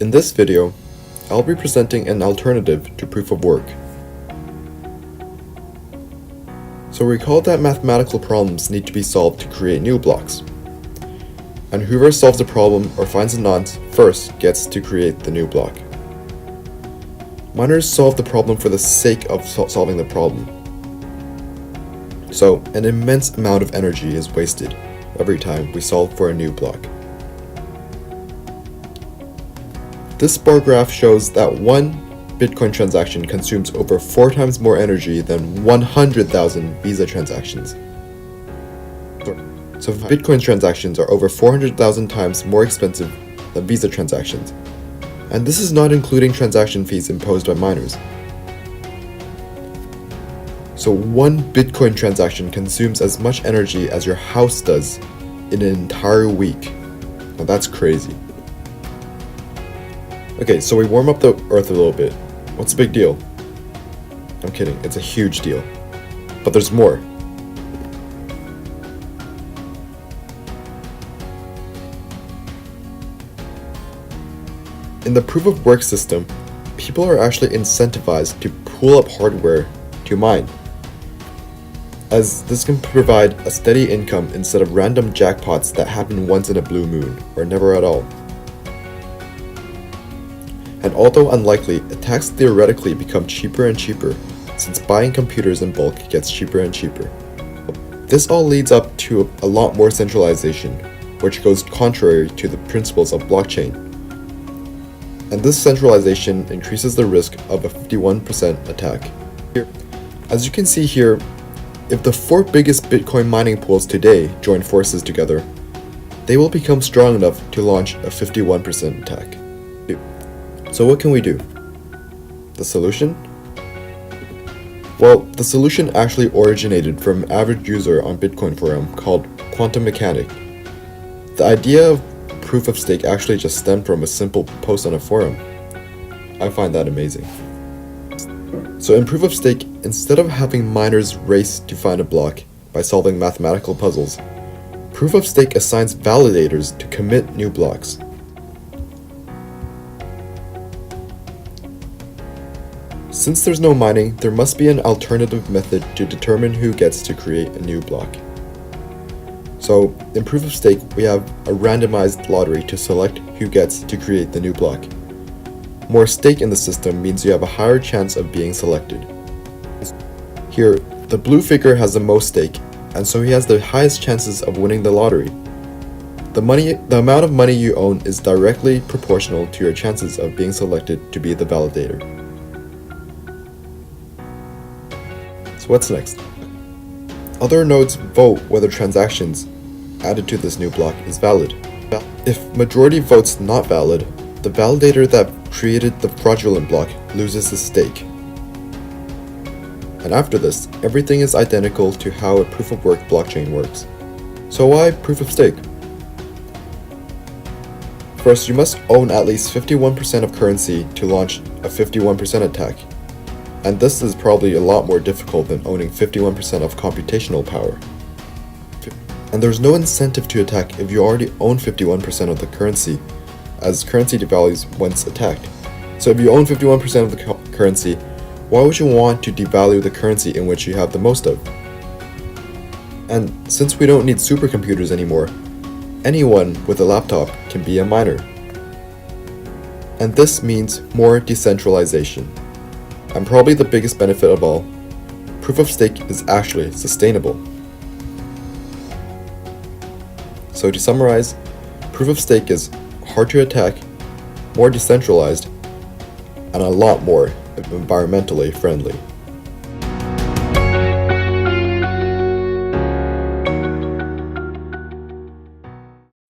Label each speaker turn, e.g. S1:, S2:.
S1: In this video, I'll be presenting an alternative to proof of work. So recall that mathematical problems need to be solved to create new blocks. And whoever solves the problem or finds a nonce first gets to create the new block. Miners solve the problem for the sake of solving the problem. So an immense amount of energy is wasted every time we solve for a new block. This bar graph shows that one Bitcoin transaction consumes over 4 times more energy than 100,000 Visa transactions. So Bitcoin transactions are over 400,000 times more expensive than Visa transactions. And this is not including transaction fees imposed by miners. So one Bitcoin transaction consumes as much energy as your house does in an entire week. Now that's crazy. Okay, so we warm up the Earth a little bit. What's the big deal? I'm kidding, it's a huge deal. But there's more. In the proof of work system, people are actually incentivized to pull up hardware to mine, as this can provide a steady income instead of random jackpots that happen once in a blue moon, or never at all. And although unlikely, attacks theoretically become cheaper and cheaper, since buying computers in bulk gets cheaper and cheaper. This all leads up to a lot more centralization, which goes contrary to the principles of blockchain. And this centralization increases the risk of a 51% attack. As you can see here, if the 4 biggest Bitcoin mining pools today join forces together, they will become strong enough to launch a 51% attack. So what can we do? The solution? Well, the solution actually originated from an average user on Bitcoin forum called Quantum Mechanic. The idea of proof of stake actually just stemmed from a simple post on a forum. I find that amazing. So in proof of stake, instead of having miners race to find a block by solving mathematical puzzles, proof of stake assigns validators to commit new blocks. Since there's no mining, there must be an alternative method to determine who gets to create a new block. So, in proof of stake, we have a randomized lottery to select who gets to create the new block. More stake in the system means you have a higher chance of being selected. Here, the blue figure has the most stake, and so he has the highest chances of winning the lottery. The amount of money you own is directly proportional to your chances of being selected to be the validator. So what's next? Other nodes vote whether transactions added to this new block is valid. If majority votes not valid, the validator that created the fraudulent block loses his stake. And after this, everything is identical to how a proof of work blockchain works. So why proof of stake? First, you must own at least 51% of currency to launch a 51% attack. And this is probably a lot more difficult than owning 51% of computational power. And there's no incentive to attack if you already own 51% of the currency, as currency devalues once attacked. So if you own 51% of the currency, why would you want to devalue the currency in which you have the most of? And since we don't need supercomputers anymore, anyone with a laptop can be a miner. And this means more decentralization. And probably the biggest benefit of all, proof of stake is actually sustainable. So to summarize, proof of stake is hard to attack, more decentralized, and a lot more environmentally friendly.